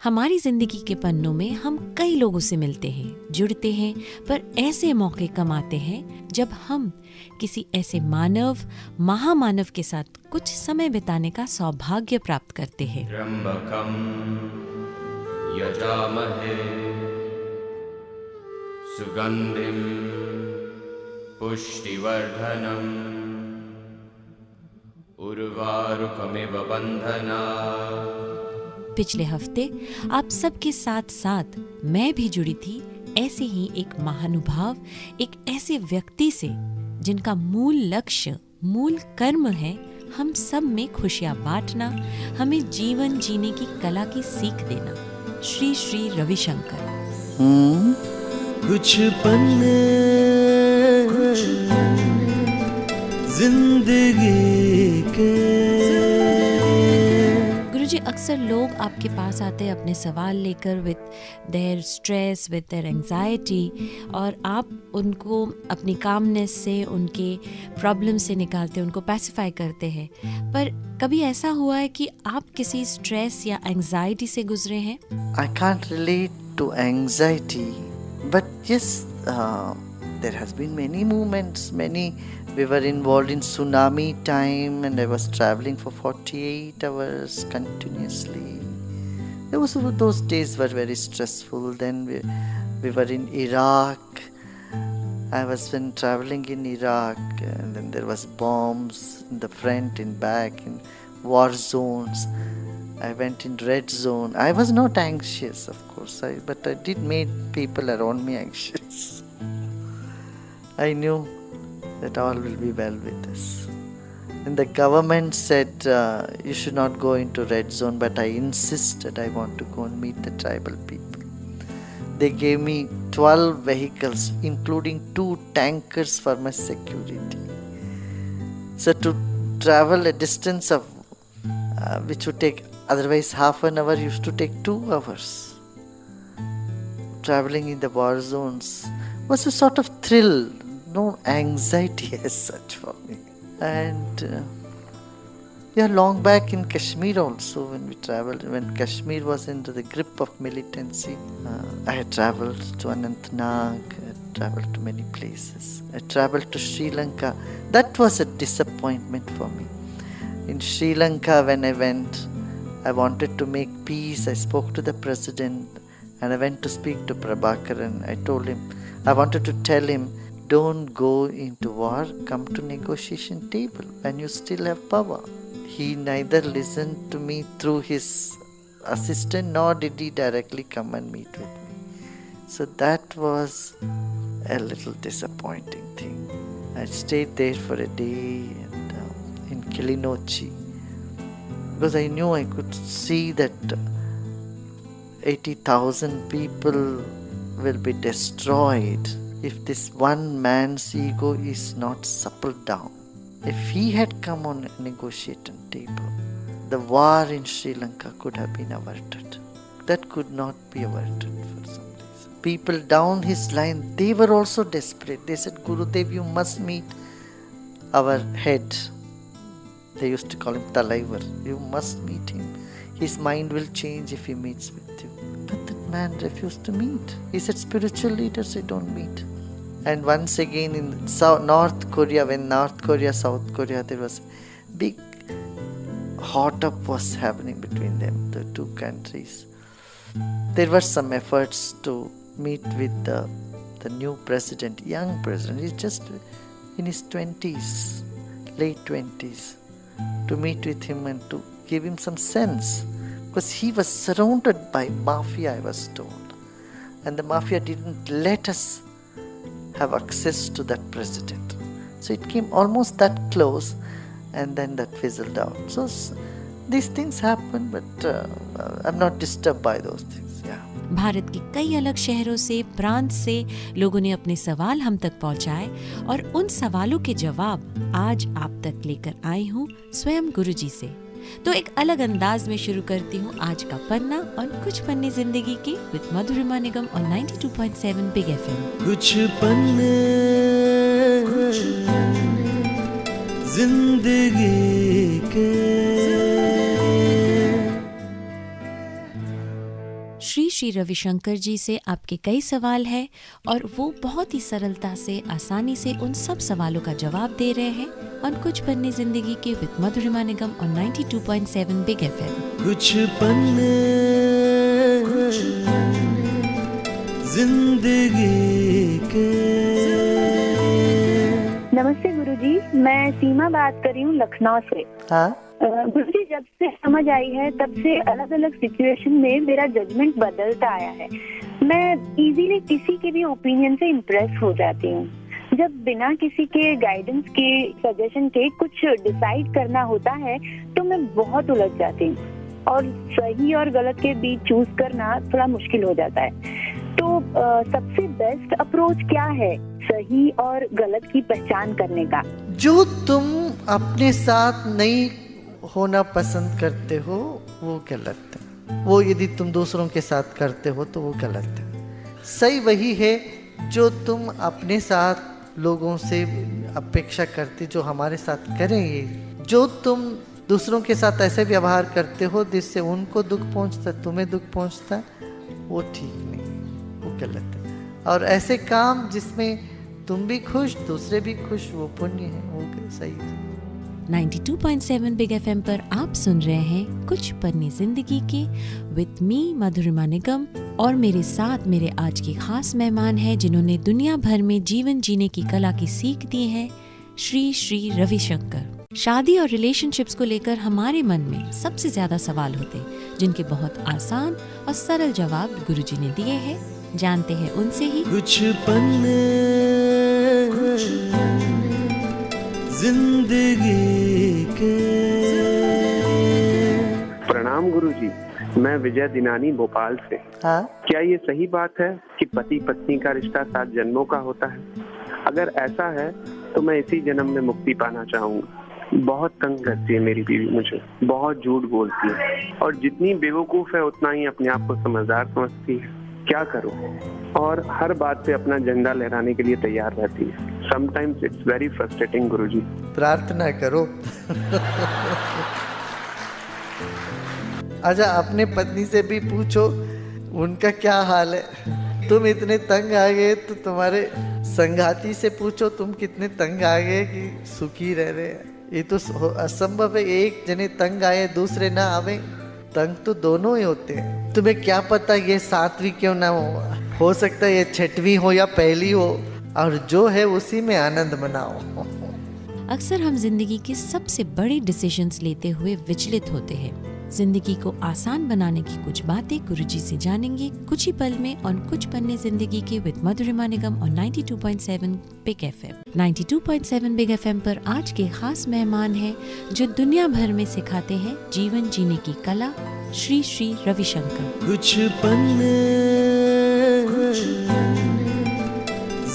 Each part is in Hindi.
हमारी जिंदगी के पन्नों में हम कई लोगों से मिलते हैं, जुड़ते हैं, पर ऐसे मौके कम आते हैं जब हम किसी ऐसे मानव, महामानव के साथ कुछ समय बिताने का सौभाग्य प्राप्त करते हैं। त्र्यंबकं यजामहे सुगंधिं पुष्टिवर्धनम् उर्वारुकमिव बन्धनात्। पिछले हफ्ते आप सबके साथ साथ मैं भी जुड़ी थी ऐसे ही एक महानुभाव, एक ऐसे व्यक्ति से जिनका मूल लक्ष्य, मूल कर्म है हम सब में खुशियां बांटना, हमें जीवन जीने की कला की सीख देना। श्री श्री रविशंकर। कुछ पन्ने जिंदगी के। गुरुजी, अक्सर लोग आपके पास आते हैं अपने सवाल लेकर, with their stress, with their anxiety, और आप उनको अपनी कामनेस से, उनके प्रॉब्लम से निकालते हैं, उनको पैसिफाई करते हैं। पर कभी ऐसा हुआ है कि आप किसी स्ट्रेस या एंजाइटी से गुजरे हैं? I can't relate to anxiety, but yes, there has been many moments, we were involved in tsunami time and I was traveling for 48 hours continuously. Those days were very stressful. Then we were in Iraq. I was been traveling in Iraq, and then there was bombs in the front, in back, in war zones. I went in red zone. I was not anxious, of course, but I did make people around me anxious. I knew that all will be well with us. And the government said you should not go into red zone, but I insisted I want to go and meet the tribal people. They gave me 12 vehicles, including 2 tankers for my security. So to travel a distance of which would take otherwise half an hour, used to take 2 hours. Traveling in the war zones was a sort of thrill, no anxiety as such for me. And long back in Kashmir also, when we traveled, when Kashmir was into the grip of militancy, I had traveled to Anantnag, I had traveled to many places. I traveled to Sri Lanka. That was a disappointment for me. In Sri Lanka, when I went, I wanted to make peace. I spoke to the president and I went to speak to Prabhakaran. I told him, I wanted to tell him, don't go into war, come to negotiation table when you still have power. He neither listened to me through his assistant, nor did he directly come and meet with me. So that was a little disappointing thing. I stayed there for a day and in Kilinochchi, because I knew I could see that 80,000 people will be destroyed if this one man's ego is not suppled down. If he had come on a negotiating table, the war in Sri Lanka could have been averted. That could not be averted for some reason. People down his line, they were also desperate. They said, Gurudev, you must meet our head. They used to call him Talaivar. You must meet him. His mind will change if he meets with you. But that man refused to meet. He said, spiritual leaders, I don't meet. And once again in North Korea, when North Korea, South Korea, there was big hot up was happening between them, the two countries. There were some efforts to meet with the new president, young president. He's just in his 20s, late 20s, to meet with him and to give him some sense. Because he was surrounded by mafia, I was told. And the mafia didn't let us have access to that president. So it came almost that close, and then that fizzled out. So these things happen, but I'm not disturbed by those things. Yeah. Bharat के कई अलग शहरों से, प्रांत से लोगों ने अपने सवाल हम तक पहुंचाए, और उन सवालों के जवाब आज आप तक लेकर आई हूँ स्वयं गुरुजी से। तो एक अलग अंदाज में शुरू करती हूँ आज का पन्ना और कुछ पन्ने जिंदगी के विद मधुरिमा निगम और 92.7 बिग FM। कुछ पन्ने जिंदगी के। श्री श्री रविशंकर जी से आपके कई सवाल हैं और वो बहुत ही सरलता से, आसानी से उन सब सवालों का जवाब दे रहे हैं और कुछ पन्ने जिंदगी के विद मधुरिमा निगम और 92.7 बिग FM। कुछ पन्ने जिंदगी के। नमस्ते गुरुजी, मैं सीमा बात कर रही हूँ लखनऊ से। हाँ गुरुजी, जब से समझ आई है तब से अलग अलग सिचुएशन में मेरा जजमेंट बदलता आया है। मैं इजीली किसी के भी ओपिनियन से इम्प्रेस हो जाती हूँ। जब बिना किसी के गाइडेंस के, सजेशन के कुछ डिसाइड करना होता है तो मैं बहुत उलझ जाती हूँ और सही और गलत के बीच चूज करना थोड़ा मुश्किल हो जाता है। तो सबसे बेस्ट अप्रोच क्या है सही और गलत की पहचान करने का? जो तुम अपने साथ नहीं होना पसंद करते हो वो गलत है। वो यदि तुम दूसरों के साथ करते हो तो वो गलत है। सही वही है जो तुम अपने साथ लोगों से अपेक्षा करते, जो हमारे साथ करेंगे। जो तुम दूसरों के साथ ऐसे व्यवहार करते हो जिससे उनको दुख पहुंचता, तुम्हें दुख पहुंचता, वो ठीक नहीं, वो गलत है। और ऐसे काम जिसमें तुम भी खुश, दूसरे भी खुश, वो पुण्य है, वो सही है। 92.7 बिग FM पर आप सुन रहे हैं कुछ पन्ने जिंदगी के विद मी मधुरिमा निगम और मेरे साथ मेरे आज के खास मेहमान हैं जिन्होंने दुनिया भर में जीवन जीने की कला की सीख दी है, श्री श्री रविशंकर। शादी और रिलेशनशिप्स को लेकर हमारे मन में सबसे ज्यादा सवाल होते, जिनके बहुत आसान और सरल जवाब गुरुजी ने दिए हैं। जानते हैं उनसे ही। कुछ पन्ने जिंदगी के। प्रणाम गुरुजी, मैं विजय दिनानी भोपाल से। हाँ? क्या ये सही बात है कि पति पत्नी का रिश्ता 7 जन्मों का होता है? अगर ऐसा है तो मैं इसी जन्म में मुक्ति पाना चाहूँगा। बहुत तंग करती है मेरी बीवी मुझे, बहुत झूठ बोलती है और जितनी बेवकूफ है उतना ही अपने आप को समझदार समझती है। क्या करूं? और हर बात पे अपना झंडा लहराने के लिए तैयार रहती है। Sometimes it's very frustrating, गुरुजी। प्रार्थना करो। अच्छा, अपने पत्नी से भी पूछो उनका क्या हाल है। तुम इतने तंग आ गए तो तुम्हारे संगाती से पूछो तुम कितने तंग आ गए कि सुखी रह रहे हैं। ये तो असंभव है, एक जने तंग आए दूसरे ना आवे। तंग तो दोनों ही होते हैं। तुम्हें क्या पता ये 7वीं क्यों ना हो सकता है ये 6वीं हो या पहली हो, और जो है उसी में आनंद मनाओ। अक्सर हम जिंदगी के सबसे बड़े डिसीजंस लेते हुए विचलित होते हैं। जिंदगी को आसान बनाने की कुछ बातें गुरुजी से जानेंगे कुछ ही पल में और कुछ पन्ने जिंदगी के विद मधुरिमा निगम और 92.7 बिग FM। 92.7 बिग FM पर आज के खास मेहमान हैं जो दुनिया भर में सिखाते हैं जीवन जीने की कला, श्री श्री रविशंकर। कुछ पन्ने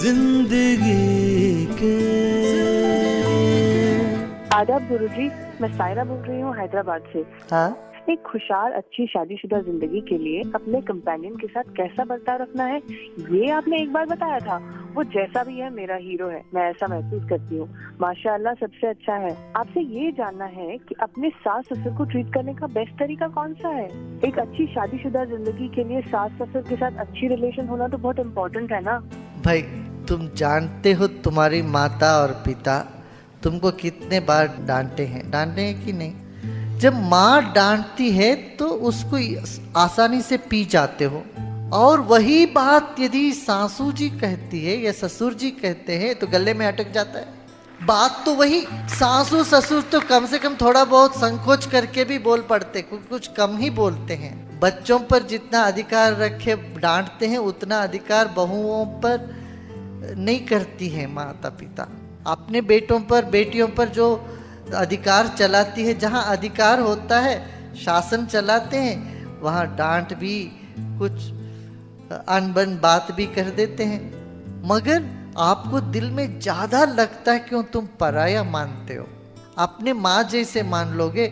जिंदगी के। आदाब गुरुजी, मैं सायरा बोल रही हूँ हैदराबाद से। हाँ? एक खुशहाल अच्छी शादीशुदा जिंदगी के लिए अपने कंपेनियन के साथ कैसा बर्ताव रखना है ये आपने एक बार बताया था। वो जैसा भी है मेरा हीरो है, मैं ऐसा महसूस करती हूँ। माशाल्लाह सबसे अच्छा है। आपसे ये जानना है कि अपने सास ससुर को ट्रीट करने का बेस्ट तरीका कौन सा है? एक अच्छी शादीशुदा जिंदगी के लिए सास ससुर के साथ अच्छी रिलेशन होना तो बहुत इम्पोर्टेंट है ना। भाई, तुम जानते हो तुम्हारी माता और पिता तुमको कितने बार डांटे हैं कि नहीं? जब माँ डांटती है तो उसको आसानी से पी जाते हो, और वही बात यदि सासू जी कहती है या ससुर जी कहते हैं तो गले में अटक जाता है। बात तो वही, सासू ससुर तो कम से कम थोड़ा बहुत संकोच करके भी बोल पड़ते, कुछ कम ही बोलते हैं। बच्चों पर जितना अधिकार रखे डांटते हैं उतना अधिकार बहुओं पर नहीं करती है माता पिता। अपने बेटों पर बेटियों पर जो अधिकार चलाती है, जहाँ अधिकार होता है शासन चलाते हैं, वहाँ डांट भी, कुछ अनबन बात भी कर देते हैं। मगर आपको दिल में ज्यादा लगता है क्यों तुम पराया मानते हो। अपने माँ जैसे मान लोगे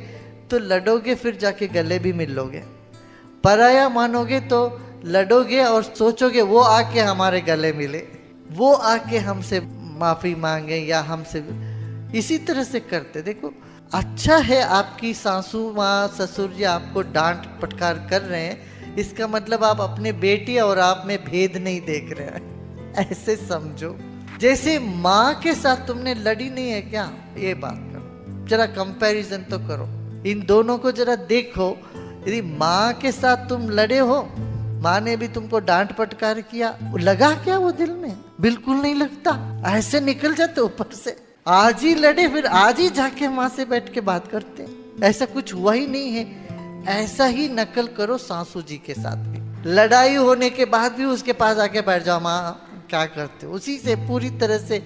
तो लड़ोगे, फिर जाके गले भी मिल लोगे। पराया मानोगे तो लड़ोगे और सोचोगे वो आके हमारे गले मिले, वो आके हमसे माफी मांगे या हमसे, इसी तरह से करते। देखो, अच्छा है आपकी सासू माँ ससुर जी आपको डांट फटकार कर रहे हैं, इसका मतलब आप अपने बेटी और आप में भेद नहीं देख रहे हैं। ऐसे समझो जैसे माँ के साथ तुमने लड़ी नहीं है क्या, ये बात करो, जरा कंपैरिजन तो करो, इन दोनों को जरा देखो। यदि माँ के साथ तुम लड़े हो, माँ ने भी तुमको डांट पटकार किया, लगा क्या वो दिल में? बिल्कुल नहीं लगता, ऐसे निकल जाते ऊपर से। आज ही लड़े फिर आज ही जाके माँ से बैठ के बात करते, ऐसा कुछ हुआ ही नहीं है। ऐसा ही नकल करो सासू जी के साथ भी, लड़ाई होने के बाद भी उसके पास आके बैठ जाओ, माँ क्या करते हो, उसी से पूरी तरह से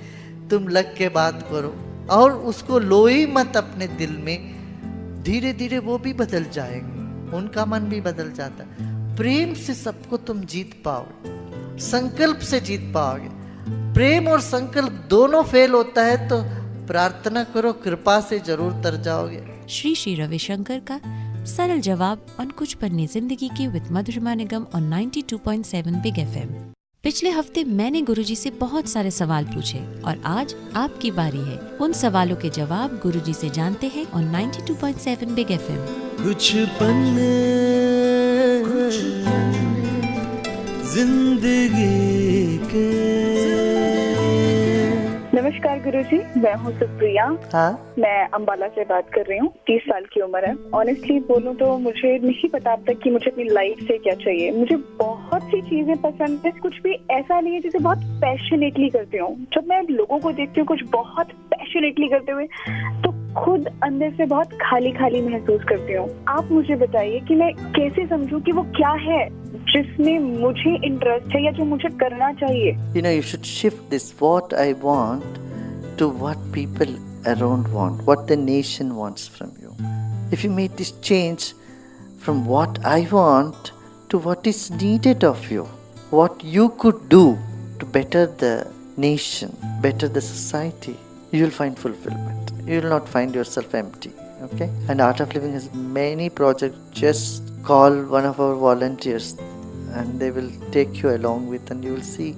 तुम लग के बात करो और उसको लो ही मत अपने दिल में। धीरे धीरे वो भी बदल जाएंगे, उनका मन भी बदल जाता है। प्रेम से सबको तुम जीत पाओगे, संकल्प से जीत पाओगे। प्रेम और संकल्प दोनों फेल होता है तो प्रार्थना करो, कृपा से जरूर तर जाओगे। श्री श्री रविशंकर का सरल जवाब ऑन कुछ पन्ने जिंदगी की with Madhurima Nigam on 92.7 big FM। पिछले हफ्ते मैंने गुरुजी से बहुत सारे सवाल पूछे और आज आपकी बारी है। उन सवालों के जवाब गुरुजी से जानते हैं ऑन 92.7 बिग FM। कुछ पन्ने जिंदगी के। नमस्कार गुरुजी, मैं हूँ सुप्रिया। हाँ, मैं अंबाला से बात कर रही हूँ। 30 साल की उम्र है। ऑनेस्टली बोलूँ तो मुझे नहीं पता अब तक कि मुझे अपनी लाइफ से क्या चाहिए। मुझे बहुत सी चीजें पसंद है, कुछ भी ऐसा नहीं है जिसे बहुत पैशनेटली करती हूँ। जब मैं लोगों को देखती हूँ कुछ बहुत पैशनेटली करते हुए तो खुद अंदर से बहुत खाली खाली महसूस करती हूँ। आप मुझे बताइए कि मैं कैसे समझूं कि वो क्या है जिसमें मुझे इंटरेस्ट है या जो मुझे करना चाहिए। you know, you should shift this what I want to what people around want, what the nation wants from you. If you make this change from what I want to what is needed of you, what you could do to better the nation, better the society, you will find fulfillment. You will not find yourself empty. Okay? And Art of Living has many projects. Just call one of our volunteers and they will take you along with, and you will see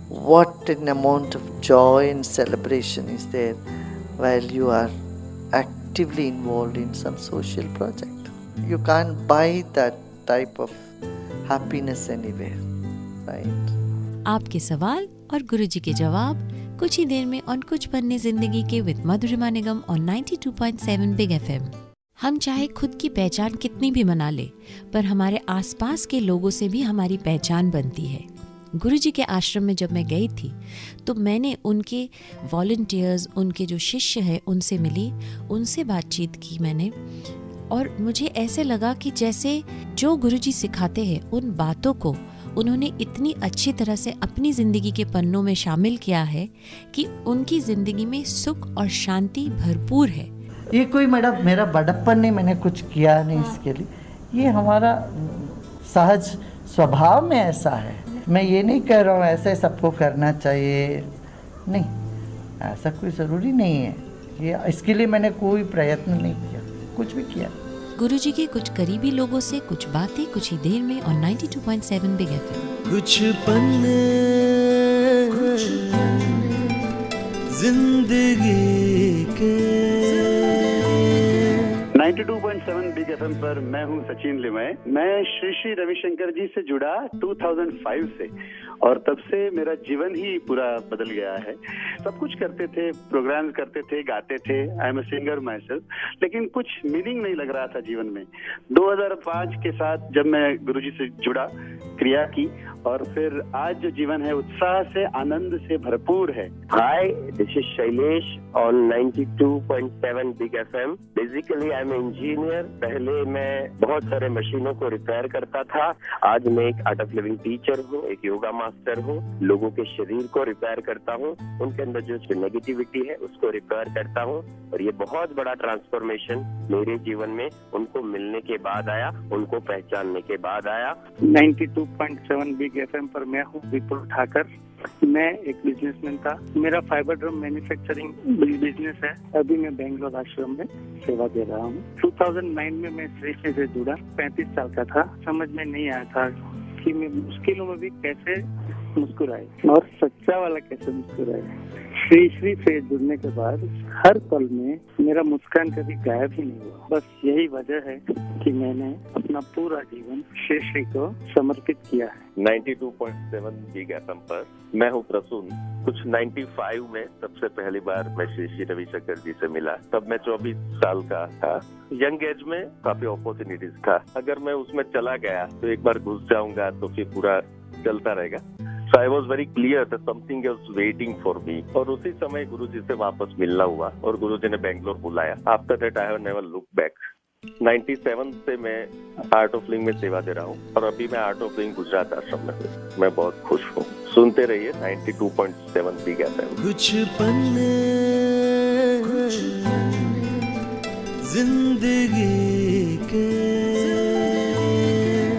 what an amount of joy and celebration is there while you are actively involved in some social project. You can't buy that type of happiness anywhere, right? आपके सवाल और गुरुजी के जवाब कुछ ही देर में ऑन कुछ पन्ने जिंदगी के with Madhurima Nigam on 92.7 big FM। हम चाहे खुद की पहचान कितनी भी मना ले, पर हमारे आसपास के लोगों से भी हमारी पहचान बनती है। गुरुजी के आश्रम में जब मैं गई थी तो मैंने उनके वॉलंटियर्स, उनके जो शिष्य हैं उनसे मिली, उनसे बातचीत की मैंने, और मुझे ऐसे लगा कि जैसे जो गुरुजी सिखाते हैं उन बातों को उन्होंने इतनी अच्छी तरह से अपनी जिंदगी के पन्नों में शामिल किया है कि उनकी जिंदगी में सुख और शांति भरपूर है। ये कोई मेरा बड़प्पन नहीं, मैंने कुछ किया नहीं इसके लिए, ये हमारा सहज स्वभाव में ऐसा है। मैं ये नहीं कह रहा हूँ ऐसे सबको करना चाहिए, नहीं, ऐसा कोई ज़रूरी नहीं है। ये इसके लिए मैंने कोई प्रयत्न नहीं किया, कुछ भी किया। गुरुजी के कुछ करीबी लोगों से कुछ बातें कुछ ही देर में ऑन 92.7 बिग FM। कुछ पन्ने जिंदगी के। 92.7 बिग FM पर मैं हूं सचिन लिमय। मैं श्री श्री रविशंकर जी से जुड़ा 2005 से, और तब से मेरा जीवन ही पूरा बदल गया है। सब कुछ करते थे, प्रोग्राम करते थे, गाते थे, I am a singer my self, लेकिन कुछ मीनिंग नहीं लग रहा था जीवन में। 2005 के साथ जब मैं गुरुजी से जुड़ा, क्रिया की, और फिर आज जो जीवन है उत्साह से, आनंद से भरपूर है। Hi, this is Shailesh on 92.7 big FM। Basically I am engineer. पहले मैं बहुत सारे मशीनों को रिपेयर करता था, आज मैं एक आर्ट ऑफ लिविंग टीचर हूँ, एक योगा मास्टर हूँ। लोगों के शरीर को रिपेयर करता हूँ, उनके अंदर जो नेगेटिविटी है उसको रिपेयर करता हूँ, और ये बहुत बड़ा ट्रांसफॉर्मेशन मेरे जीवन में उनको मिलने के बाद आया, उनको पहचानने के बाद आया। 92.7 बिग FM पर मैं हूँ विपुल ठाकर। मैं एक बिजनेसमैन था। मेरा फाइबर ड्रम मैन्युफैक्चरिंग बिजनेस है। अभी मैं बेंगलोर आश्रम में सेवा दे रहा हूँ। 2009 में मैं श्री से जुड़ा। 35 साल का था। समझ में नहीं आया था कि मैं मुश्किलों में भी कैसे मुस्कुराए, और सच्चा वाला कैसे मुस्कुराए। श्री श्री से जुड़ने के बाद हर पल में मेरा मुस्कान कभी गायब ही नहीं हुआ। बस यही वजह है कि मैंने अपना पूरा जीवन श्री श्री को समर्पित किया है। 92.7 बिग एफएम पर मैं हूँ प्रसून। कुछ 95 में सबसे पहली बार मैं श्री रविशंकर जी से मिला। तब मैं 24 साल का था। यंग एज में काफी अपॉर्चुनिटीज था। अगर मैं उसमें चला गया तो एक बार घुस जाऊंगा तो फिर पूरा चलता रहेगा। So I was very clear that something was waiting for me. और उसी समय गुरुजी से वापस मिलना हुआ और गुरुजी ने बेंगलोर बुलाया। After that I have never looked back. 97 से मैं आर्ट ऑफ लिविंग में सेवा दे रहा हूँ और अभी मैं आर्ट ऑफ लिविंग गुजरात आश्रम में हूँ। मैं बहुत खुश हूँ। सुनते रहिए 92.7 बिग एफएम। कुछ पन्ने जिंदगी के,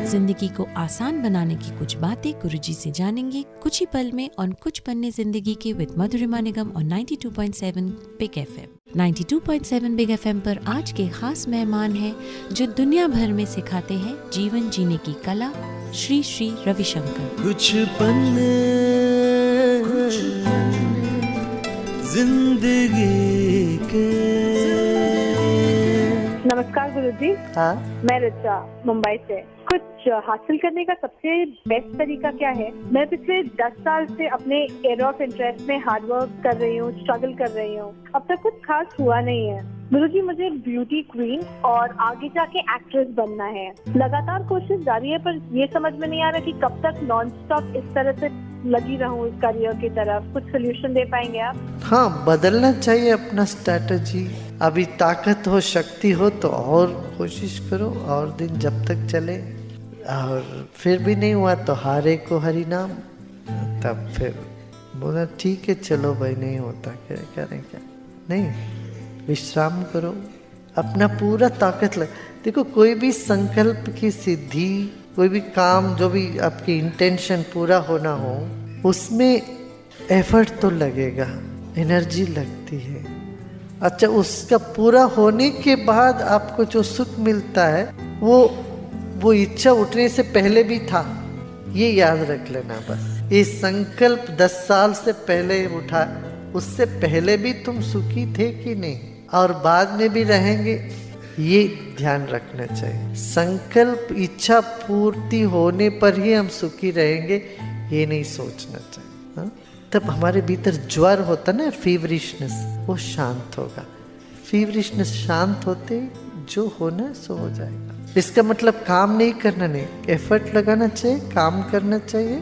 जिंदगी को आसान बनाने की कुछ बातें गुरुजी से जानेंगे कुछ ही पल में और कुछ पन्ने जिंदगी के विद मधुरिमा निगम और 92.7 बिग एफएम। 92.7 बिग एफएम पर आज के खास मेहमान हैं जो दुनिया भर में सिखाते हैं जीवन जीने की कला, श्री श्री रविशंकर। कुछ पन्ने जिंदगी के। नमस्कार गुरुजी। हाँ, मैं रिचा मुंबई से। कुछ हासिल करने का सबसे बेस्ट तरीका क्या है? मैं पिछले 10 साल से अपने एरिया ऑफ इंटरेस्ट में हार्ड वर्क कर रही हूँ, स्ट्रगल कर रही हूँ। अब तक कुछ खास हुआ नहीं है। गुरुजी, मुझे ब्यूटी क्वीन और आगे जाके एक्ट्रेस बनना है। लगातार कोशिश जारी है, पर ये समझ में नहीं आ रहा कि कब तक नॉन स्टॉप इस तरह से लगी रहूं इस करियर की तरफ। कुछ सोल्यूशन दे पाएंगे आप? हाँ, बदलना चाहिए अपना स्ट्रैटेजी। अभी ताकत हो, शक्ति हो तो और कोशिश करो, और दिन जब तक चले। और फिर भी नहीं हुआ तो हारे को हरि नाम। तब फिर बोला ठीक है, चलो भाई, नहीं होता, क्या करें, क्या नहीं, विश्राम करो, अपना पूरा ताकत लग। देखो, कोई भी संकल्प की सिद्धि, कोई भी काम, जो भी आपकी इंटेंशन पूरा होना हो, उसमें एफर्ट तो लगेगा, एनर्जी लगती है। अच्छा, उसका पूरा होने के बाद आपको जो सुख मिलता है वो इच्छा उठने से पहले भी था, ये याद रख लेना बस। ये संकल्प 10 साल से पहले उठा, उससे पहले भी तुम सुखी थे कि नहीं, और बाद में भी रहेंगे, ये ध्यान रखना चाहिए। संकल्प इच्छा पूर्ति होने पर ही हम सुखी रहेंगे, ये नहीं सोचना चाहिए। हाँ? तब हमारे भीतर ज्वर होता ना, फीवरिशनेस, वो शांत होगा। फीवरिशनेस शांत होते जो होना सो हो जाएगा। इसका मतलब काम नहीं करना, नहीं, एफर्ट लगाना चाहिए, काम करना चाहिए,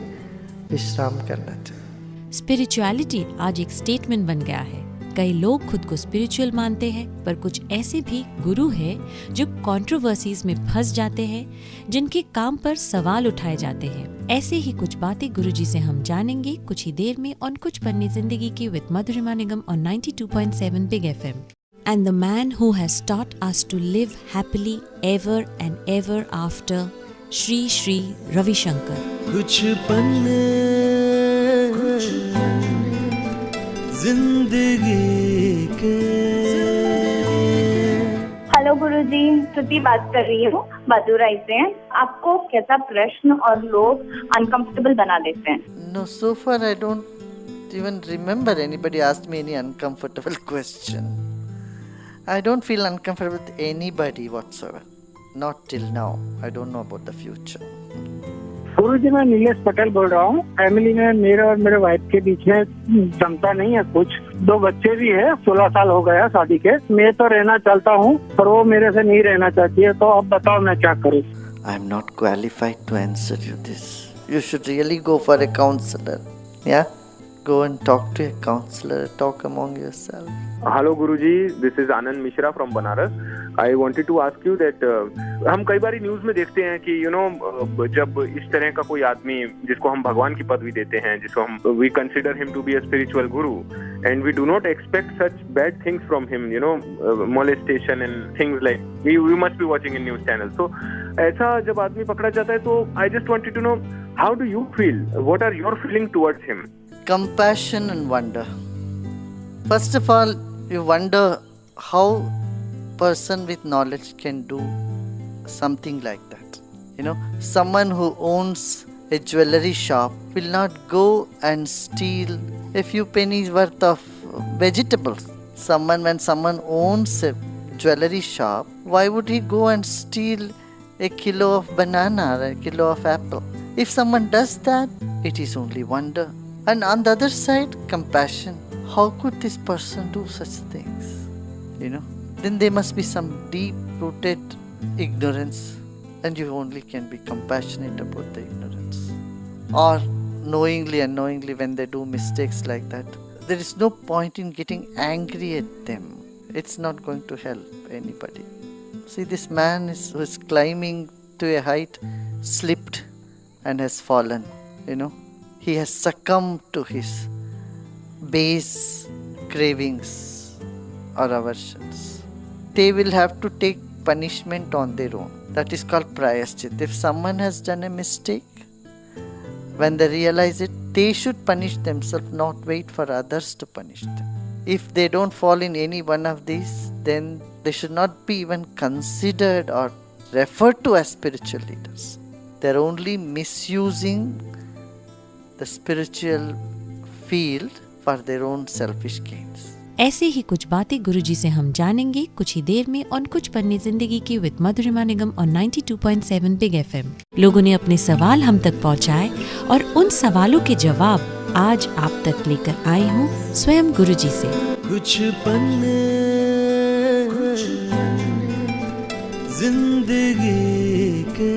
विश्राम करना चाहिए। स्पिरिचुअलिटी आज एक स्टेटमेंट बन गया है। कई लोग खुद को स्पिरिचुअल मानते हैं, पर कुछ ऐसे भी गुरु हैं जो कंट्रोवर्सीज में फंस जाते हैं, जिनके काम पर सवाल उठाए जाते हैं। ऐसे ही कुछ बातें गुरुजी से हम जानेंगे कुछ ही देर में और कुछ पन्ने जिंदगी की विद मधुरिमा निगम और 92.7 big FM. And the man who has taught us to live happily ever and ever after, Shri Shri Ravi Shankar. कुछ पन्ने जिंदगी के। हेलो गुरुजी, श्रुति बात कर रही हूँ मदुरई से। आपको कैसा प्रश्न और लोग अनकंफर्टेबल बना देते हैं? No, so far I don't even remember anybody asked me any uncomfortable question. I don't feel uncomfortable with anybody whatsoever. Not till now. I don't know about the future. गुरुजी, मैं नीलेश पटेल बोल रहा हूँ। फैमिली में मेरे और मेरे वाइफ के बीच में क्षमता नहीं है कुछ। 2 बच्चे भी है, 16 साल हो गया शादी के। मैं तो रहना चाहता हूँ, पर वो मेरे से नहीं रहना चाहती है। तो अब बताओ मैं क्या करूँ? I am not qualified to answer you this. You should really go for a counselor. Yeah? Go and talk to a counselor, talk among yourself. Hello guruji, this is Anand Mishra from Banaras. I wanted to ask you that हम कई बार न्यूज में देखते हैं कि जब इस तरह का कोई आदमी जिसको हम भगवान की पदवी देते हैं, जिसको हम we consider him to be a spiritual guru and we do not expect such bad things from him, molestation and things like we must be watching in news channel. तो ऐसा जब आदमी पकड़ा जाता है तो I just wanted to know how do you feel, what are your feeling towards him? Compassion and wonder. First of all, you wonder how person with knowledge can do something like that. Someone who owns a jewelry shop will not go and steal a few pennies worth of vegetables. When someone owns a jewelry shop, why would he go and steal a kilo of banana or a kilo of apple? If someone does that, it is only wonder. And on the other side, compassion. How could this person do such things? Then there must be some deep-rooted ignorance, and you only can be compassionate about the ignorance. Or knowingly, unknowingly, when they do mistakes like that, there is no point in getting angry at them. It's not going to help anybody. See, this man who is climbing to a height, slipped and has fallen. He has succumbed to his base cravings or aversions. They will have to take punishment on their own. That is called prayaschit. If someone has done a mistake, when they realize it, they should punish themselves, not wait for others to punish them. If they don't fall in any one of these, then they should not be even considered or referred to as spiritual leaders. They're only misusing the spiritual field for their own selfish gains. ऐसे ही कुछ बातें गुरुजी से हम जानेंगे कुछ ही देर में और कुछ पन्ने जिंदगी की विद मधुरिमा निगम और 92.7 बिग FM। लोगों ने अपने सवाल हम तक पहुंचाए और उन सवालों के जवाब आज आप तक लेकर आई हूँ स्वयं गुरुजी से। कुछ पन्ने जिंदगी के।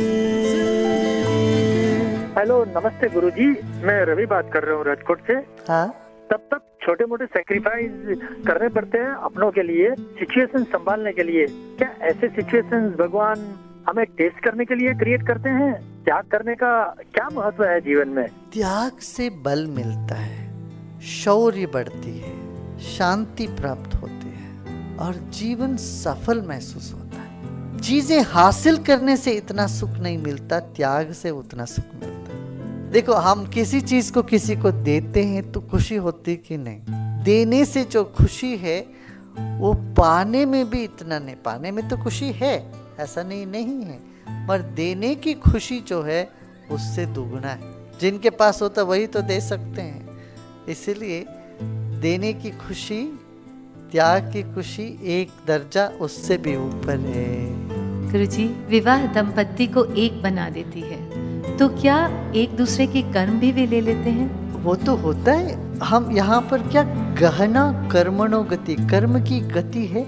हेलो, नमस्ते गुरुजी, मैं रवि बात कर रहा हूँ राजकोट से। हाँ, तब तक छोटे मोटे सेक्रीफाइस करने पड़ते हैं अपनों के लिए, सिचुएशन संभालने के लिए। क्या ऐसे सिचुएशंस भगवान हमें टेस्ट करने के लिए क्रिएट करते हैं? त्याग करने का क्या महत्व है जीवन में? त्याग से बल मिलता है, शौर्य बढ़ती है, शांति प्राप्त होती है और जीवन सफल महसूस होता है। चीजें हासिल करने से इतना सुख नहीं मिलता, त्याग से उतना सुख मिलता है। देखो, हम किसी चीज को किसी को देते हैं तो खुशी होती कि नहीं? देने से जो खुशी है वो पाने में भी इतना नहीं। पाने में तो खुशी है, ऐसा नहीं है, पर देने की खुशी जो है उससे दुगना है। जिनके पास होता वही तो दे सकते हैं। इसीलिए देने की खुशी, त्याग की खुशी एक दर्जा उससे भी ऊपर है। गुरुजी, विवाह दंपत्ति को एक बना देती है, तो क्या एक दूसरे के कर्म भी वे ले लेते हैं? वो तो होता है। हम यहाँ पर क्या गहना कर्मणो गति, कर्म की गति है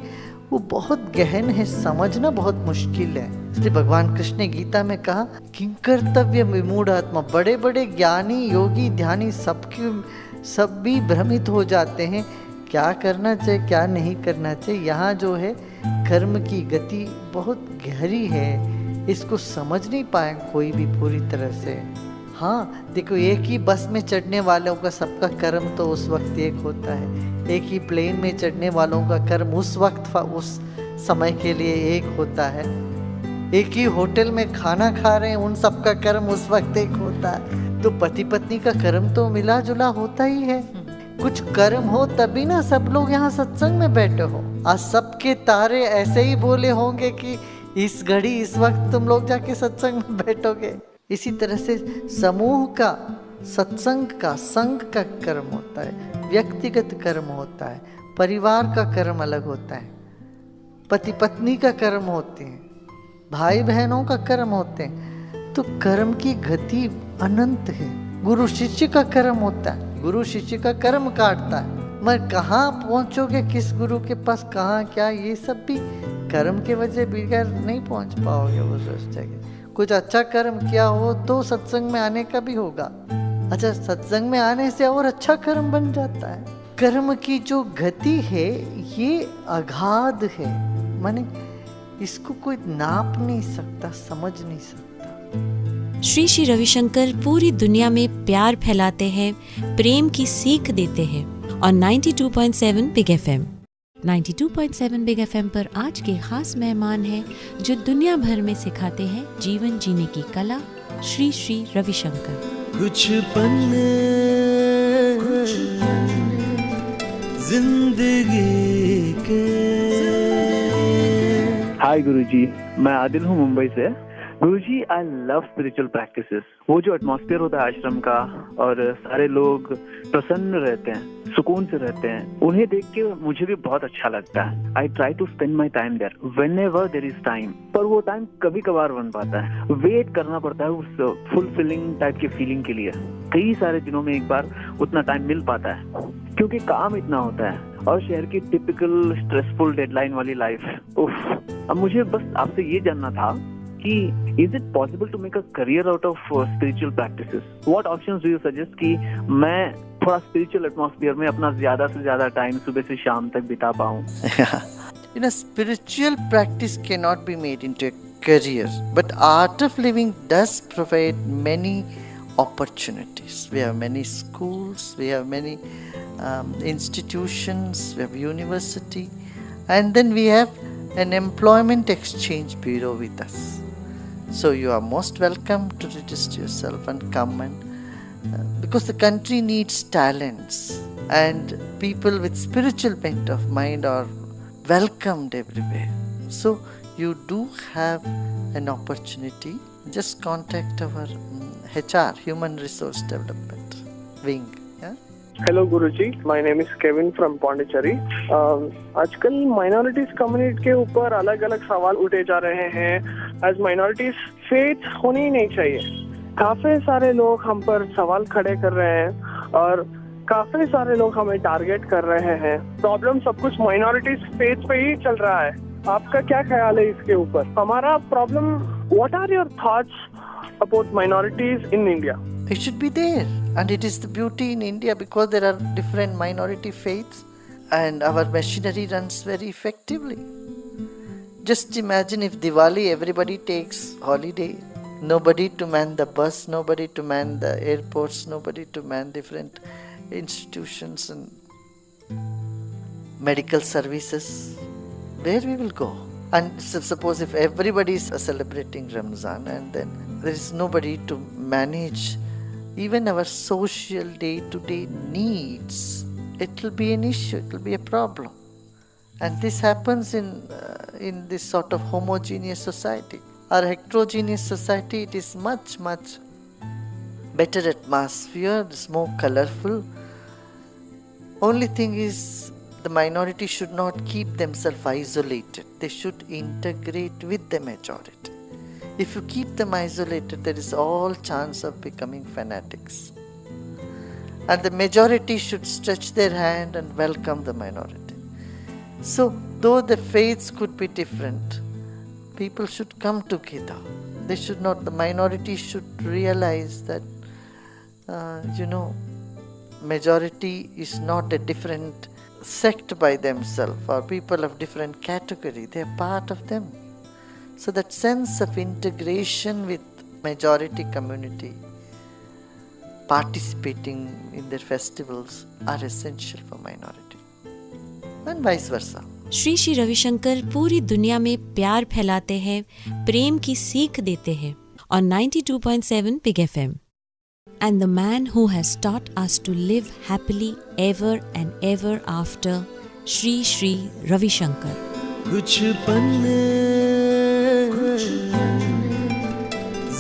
वो बहुत गहन है, समझना बहुत मुश्किल है। इसलिए भगवान कृष्ण ने गीता में कहा किं कर्तव्य विमूढ़ आत्मा। बड़े बड़े ज्ञानी योगी ध्यानी सब भी भ्रमित हो जाते हैं, क्या करना चाहिए क्या नहीं करना चाहिए। यहाँ जो है कर्म की गति बहुत गहरी है, इसको समझ नहीं पाए कोई भी पूरी तरह से। हाँ देखो, एक ही बस में चढ़ने वालों का सबका कर्म तो उस वक्त एक होता है, एक ही प्लेन में चढ़ने वालों का कर्म उस वक्त उस समय के लिए एक होता है, एक ही होटल में खाना खा रहे हैं उन सबका कर्म उस वक्त एक होता है। तो पति पत्नी का कर्म तो मिला जुला होता ही है। कुछ कर्म हो तभी ना सब लोग यहाँ सत्संग में बैठे हो। आज सबके तारे ऐसे ही बोले होंगे कि इस घड़ी इस वक्त तुम लोग जाके सत्संग में बैठोगे। इसी तरह से समूह का, सत्संग का, संघ का कर्म होता है, व्यक्तिगत कर्म होता है, परिवार का कर्म अलग होता है, पति पत्नी का कर्म होते हैं, भाई बहनों का कर्म होते हैं। तो कर्म की गति अनंत है। गुरु शिष्य का कर्म होता है, गुरु शिष्य का कर्म काटता है। मैं कहाँ पहुँचोगे, किस गुरु के पास, कहाँ क्या, ये सब भी कर्म के वजह बगैर नहीं पहुँच पाओगे वो जगह। कुछ अच्छा कर्म किया हो तो सत्संग में आने का भी होगा। अच्छा, सत्संग में आने से और अच्छा कर्म बन जाता है। कर्म की जो गति है ये अगाध है, माने इसको कोई नाप नहीं सकता, समझ नहीं सकता। श्री श्री रविशंकर पूरी दुनिया में प्यार फैलाते हैं, प्रेम की सीख देते हैं और 92.7 बिग FM 92.7 बिग FM पर आज के खास मेहमान हैं जो दुनिया भर में सिखाते हैं जीवन जीने की कला, श्री श्री रविशंकर। कुछ पन्ने जिंदगी के। हाय गुरुजी, मैं आदिल हूँ मुंबई से। गुरुजी, आई लव स्पिरिचुअल प्रैक्टिसेस। वो जो एटमॉस्फेयर होता है आश्रम का, और सारे लोग प्रसन्न रहते हैं, सुकून से रहते हैं, उन्हें देख के मुझे भी बहुत अच्छा लगता है। I try to spend my time there whenever there is time. पर वो टाइम कभी कभार बन पाता है, वेट करना पड़ता है उस फुलफिलिंग टाइप की फीलिंग के लिए। कई सारे दिनों में एक बार उतना टाइम मिल पाता है, क्योंकि काम इतना होता है और शहर की टिपिकल स्ट्रेसफुल डेडलाइन वाली लाइफ। उफ। अब मुझे बस आपसे ये जानना था कि is it possible to make a career out of spiritual practices? What options do you suggest कि मैं थोड़ा spiritual atmosphere में अपना ज्यादा से ज्यादा टाइम सुबह से शाम तक बिता पाऊँ? You know, spiritual practice cannot be made into a career, but art of living does provide many opportunities. We have many schools, we have many institutions, we have university, and then we have an employment exchange bureau with us. So you are most welcome to register yourself and come, and because the country needs talents, and people with spiritual bent of mind are welcomed everywhere. So you do have an opportunity. Just contact our HR, Human Resource Development Wing. Yeah? Hello Guruji, my name is Kevin from Pondicherry. आजकल minorities community के ऊपर अलग अलग सवाल उठे जा रहे हैं। As minorities faith होनी ही नहीं चाहिए। काफी सारे लोग हम पर सवाल खड़े कर रहे हैं और काफी सारे लोग हमें टारगेट कर रहे हैं। प्रॉब्लम सब कुछ minorities faith पे ही चल रहा है। आपका क्या ख्याल है इसके ऊपर? हमारा problem, what are your thoughts about minorities in India? It should be there, and it is the beauty in India because there are different minority faiths and our machinery runs very effectively. Just imagine if Diwali everybody takes holiday, nobody to man the bus, nobody to man the airports, nobody to man different institutions and medical services. Where we will go? And suppose if everybody is celebrating Ramzan and then there is nobody to manage even our social day-to-day needs, it will be an issue, it will be a problem. And this happens in this sort of homogeneous society. Our heterogeneous society, it is much, much better atmosphere, it's more colorful. Only thing is, the minority should not keep themselves isolated. They should integrate with the majority. If you keep them isolated, there is all chance of becoming fanatics. And the majority should stretch their hand and welcome the minority. So, though the faiths could be different, people should come together. They should not, the minority should realize that, majority is not a different sect by themselves or people of different category. They are part of them. So that sense of integration with majority community, participating in their festivals are essential for minority and vice versa. Shri Shri Ravishankar पूरी दुनिया में प्यार फैलाते हैं, प्रेम की सीख देते हैं on 92.7 Big FM. And the man who has taught us to live happily ever and ever after, Shri Shri Ravi Shankar. कुछ पन्ने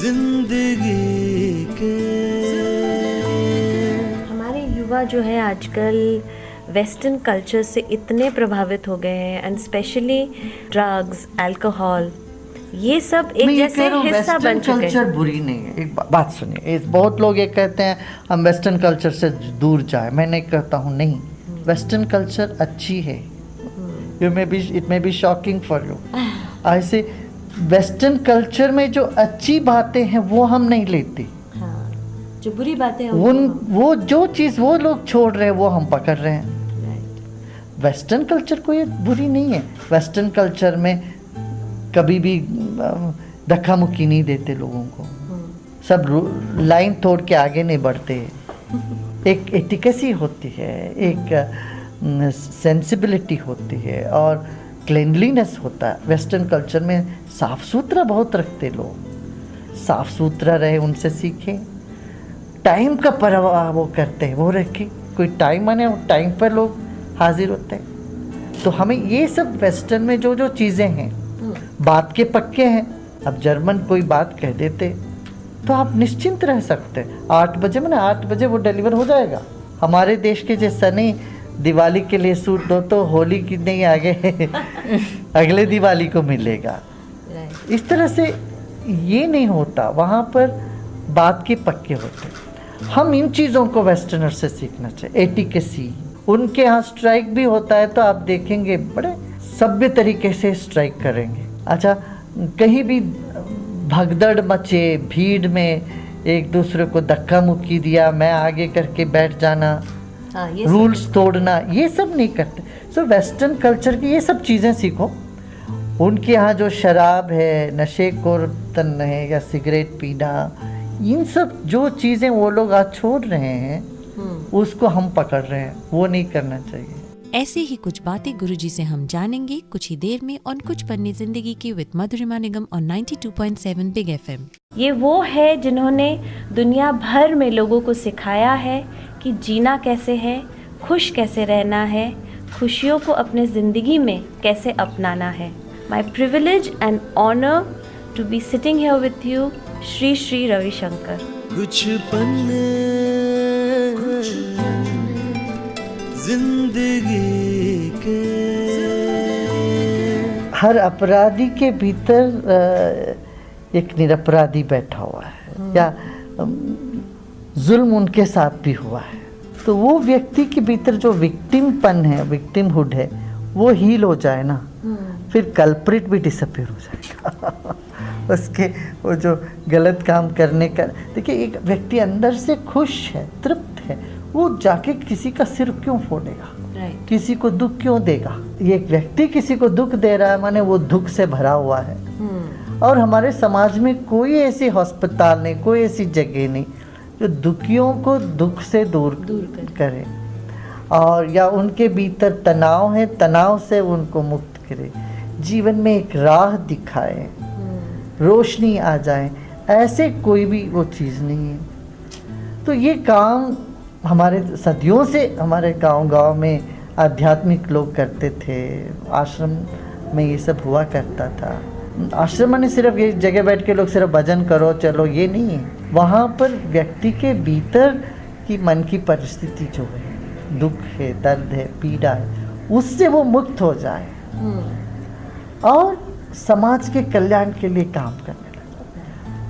जिंदगी के। हमारे युवा जो है आजकल वेस्टर्न कल्चर से इतने प्रभावित हो गए हैं, एंड स्पेशली ड्रग्स, अल्कोहल, ये सब एक जैसे हिस्सा बन चुके हैं। कल्चर बुरी नहीं है। एक बात सुनिए, बहुत लोग ये कहते हैं हम वेस्टर्न कल्चर से दूर जाए। मैं नहीं कहता हूँ, नहीं, वेस्टर्न कल्चर अच्छी है। It may be shocking for you. ऐसे वेस्टर्न कल्चर में जो अच्छी बातें हैं वो हम नहीं लेते, जो बुरी बातें हैं वो जो चीज़ वो लोग छोड़ रहे हैं वो हम पकड़ रहे हैं। वेस्टर्न कल्चर कोई बुरी नहीं है। वेस्टर्न कल्चर में कभी भी धक्का मुक्की नहीं देते लोगों को, सब लाइन तोड़ के आगे नहीं बढ़ते। एक एटिकेसी होती है, एक सेंसिबिलिटी होती है और क्लीनलीनेस होता है। वेस्टर्न कल्चर में साफ सुथरा बहुत रखते लोग, साफ सुथरा रहे, उनसे सीखें। टाइम का परवाह वो करते हैं, वो रखें। कोई टाइम आने टाइम पर लोग हाजिर होते हैं। तो हमें ये सब वेस्टर्न में जो जो चीज़ें हैं, बात के पक्के हैं, अब जर्मन कोई बात कह देते तो आप निश्चिंत रह सकते, 8 बजे मैंने 8 बजे वो डिलीवर हो जाएगा। हमारे देश के जैसा नहीं, दिवाली के लिए सूट दो तो होली की नहीं आगे अगले दिवाली को मिलेगा। इस तरह से ये नहीं होता, वहाँ पर बात के पक्के होते। हम इन चीज़ों को वेस्टर्नर से सीखना चाहिए, एटिकेसी। उनके यहाँ स्ट्राइक भी होता है तो आप देखेंगे बड़े सभ्य तरीके से स्ट्राइक करेंगे। अच्छा, कहीं भी भगदड़ मचे, भीड़ में एक दूसरे को धक्का मुक्की दिया, मैं आगे करके बैठ जाना, रूल्स तोड़ना, ये सब नहीं करते। सो वेस्टर्न कल्चर की ये सब चीज़ें सीखो। उनके यहाँ जो शराब है, नशे को तन है या सिगरेट पीना, इन सब जो चीज़ें वो लोग आज छोड़ रहे हैं उसको हम पकड़ रहे हैं, वो नहीं करना चाहिए। ऐसे ही कुछ बातें गुरुजी से हम जानेंगे कुछ ही देर में और कुछ पन्ने जिंदगी की विद मधुरिमा निगम और 92.7 बिग FM। ये वो है जिन्होंने दुनिया भर में लोगों को सिखाया है कि जीना कैसे है, खुश कैसे रहना है, खुशियों को अपने ज़िंदगी में कैसे अपनाना है। My privilege and honor to be sitting here with you, Shri Shri Ravishankar. कुछ पन्ने जिंदगी के। हर अपराधी के भीतर एक निरपराधी बैठा हुआ है, या जुल्म उनके साथ भी हुआ है, तो वो व्यक्ति के भीतर जो विक्टिमपन है, विक्टिमहुड है, वो हील हो जाए ना, फिर कल्प्रिट भी डिसअपीयर हो जाएगा उसके वो जो गलत काम करने का। देखिए, एक व्यक्ति अंदर से खुश है, तृप्त है, वो जाके किसी का सिर क्यों फोड़ेगा, किसी को दुख क्यों देगा। ये एक व्यक्ति किसी को दुख दे रहा है माने वो दुख से भरा हुआ है। और हमारे समाज में कोई ऐसी अस्पताल नहीं, कोई ऐसी जगह नहीं जो दुखियों को दुख से दूर करे, और या उनके भीतर तनाव है, तनाव से उनको मुक्त करे, जीवन में एक राह दिखाए, रोशनी आ जाए। ऐसे कोई भी वो चीज़ नहीं है। तो ये काम हमारे सदियों से हमारे गांव-गांव में आध्यात्मिक लोग करते थे। आश्रम में ये सब हुआ करता था। आश्रम में सिर्फ ये जगह बैठ के लोग सिर्फ भजन करो चलो, ये नहीं है। वहाँ पर व्यक्ति के भीतर की मन की परिस्थिति जो है, दुख है, दर्द है, पीड़ा है, उससे वो मुक्त हो जाए और समाज के कल्याण के लिए काम करने लगे।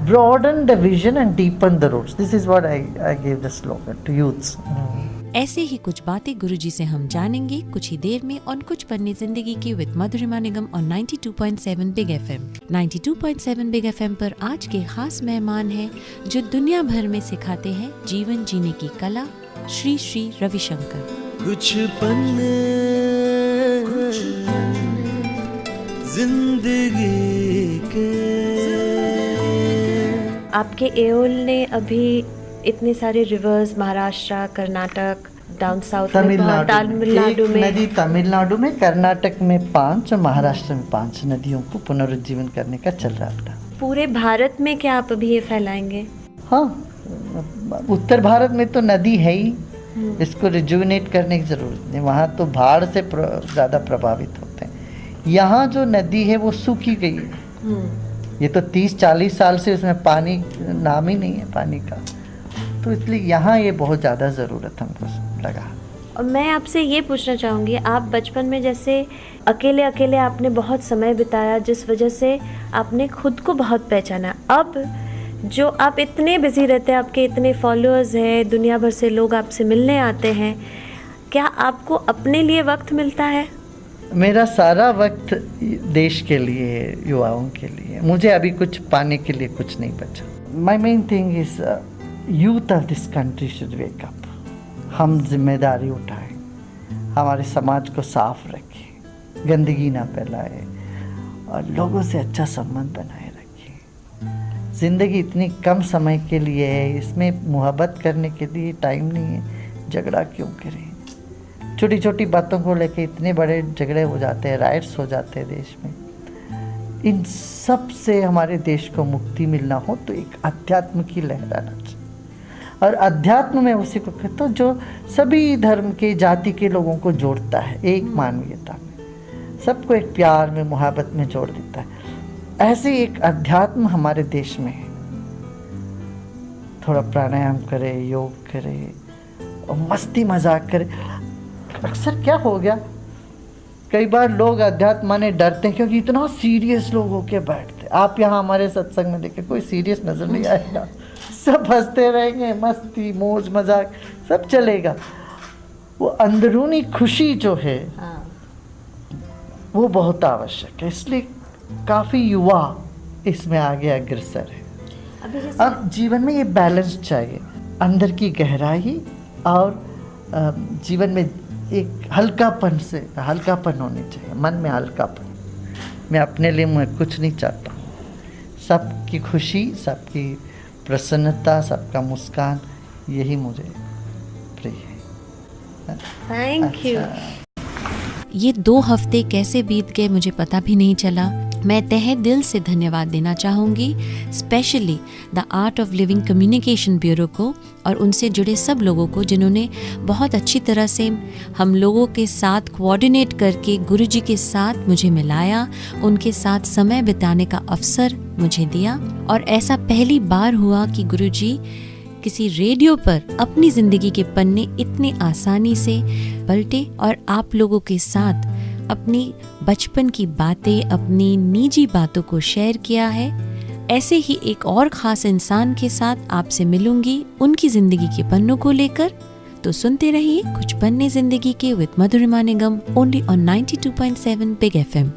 Broaden the vision and deepen the roots. This is what I gave the slogan to youths. ऐसे ही कुछ बातें गुरुजी से हम जानेंगे कुछ ही देर में और कुछ पन्ने जिंदगी की विद मधुरिमा निगम और 92.7 बिग FM। 92.7 बिग FM पर आज के खास मेहमान हैं जो दुनिया भर में सिखाते हैं जीवन जीने की कला, श्री श्री रविशंकर। कुछ पन्ने जिंदगी के। आपके एओल ने अभी इतने सारे reverse, Maharashtra, Karnataka, down south में, तमिलनाडु में, नदी तमिलनाडु में, कर्नाटक में 5 और महाराष्ट्र में 5 नदियों को पुनरुज्जीवन करने का चल रहा था। पूरे भारत में क्या आप अभी ये फैलाएंगे? हाँ, उत्तर भारत में तो नदी है ही, इसको रिजुविनेट करने की जरूरत नहीं। वहाँ तो बाढ़ से ज़्यादा प्रभावित होते हैं। यहाँ जो नदी है वो सूखी गई है। ये तो 30-40 साल से उसमें पानी नाम ही नहीं है पानी का, तो इसलिए यहाँ ये बहुत ज़्यादा ज़रूरत हमको लगा। और मैं आपसे ये पूछना चाहूँगी, आप बचपन में जैसे अकेले अकेले आपने बहुत समय बिताया, जिस वजह से आपने खुद को बहुत पहचाना। अब जो आप इतने बिजी रहते हैं, आपके इतने फॉलोअर्स हैं, दुनिया भर से लोग आपसे मिलने आते हैं, क्या आपको अपने लिए वक्त मिलता है? मेरा सारा वक्त देश के लिए, युवाओं के लिए। मुझे अभी कुछ पाने के लिए कुछ नहीं बचा। My main thing is youth of this country should wake up. हम जिम्मेदारी उठाएं, हमारे समाज को साफ रखें, गंदगी ना फैलाएं और लोगों से अच्छा संबंध बनाए रखें। ज़िंदगी इतनी कम समय के लिए है, इसमें मोहब्बत करने के लिए टाइम नहीं है। झगड़ा क्यों करें? छोटी छोटी बातों को लेके इतने बड़े झगड़े हो जाते हैं, राइट्स हो जाते हैं देश में। इन सब से हमारे देश को मुक्ति मिलना हो तो एक अध्यात्म की लहर आना चाहिए। और अध्यात्म में उसी को कहते हैं जो सभी धर्म के, जाति के लोगों को जोड़ता है, एक मानवीयता में, सबको एक प्यार में, मोहब्बत में जोड़ देता है। ऐसे एक अध्यात्म हमारे देश में है। थोड़ा प्राणायाम करे, योग करे और मस्ती मजाक करे। अक्सर क्या हो गया, कई बार लोग अध्यात्म माने डरते हैं क्योंकि इतना सीरियस लोग होके बैठते। आप यहाँ हमारे सत्संग में देखें, कोई सीरियस नजर नहीं आएगा, सब हंसते रहेंगे, मस्ती मौज मजाक सब चलेगा। वो अंदरूनी खुशी जो है वो बहुत आवश्यक है, इसलिए काफ़ी युवा इसमें आगे अग्रसर है। अब जीवन में ये बैलेंस चाहिए, अंदर की गहराई और जीवन में एक हल्कापन होनी चाहिए, मन में हल्कापन। मैं अपने लिए मैं कुछ नहीं चाहता हूँ, सबकी खुशी, सबकी प्रसन्नता, सबका मुस्कान, यही मुझे प्रिय है। Thank you. ये 2 हफ्ते कैसे बीत गए मुझे पता भी नहीं चला। मैं तहे दिल से धन्यवाद देना चाहूँगी specially the art of living communication bureau को और उनसे जुड़े सब लोगों को जिन्होंने बहुत अच्छी तरह से हम लोगों के साथ कोऑर्डिनेट करके गुरुजी के साथ मुझे मिलाया, उनके साथ समय बिताने का अवसर मुझे दिया। और ऐसा पहली बार हुआ कि गुरुजी किसी रेडियो पर अपनी जिंदगी के पन्ने इतने आसानी से पलटे और आप लोगों के साथ अपनी बचपन की बातें, अपनी निजी बातों को शेयर किया है। ऐसे ही एक और खास इंसान के साथ आपसे मिलूंगी उनकी जिंदगी के पन्नों को लेकर। तो सुनते रहिए कुछ पन्ने जिंदगी के with Madhurima Nigam, only on 92.7 big FM।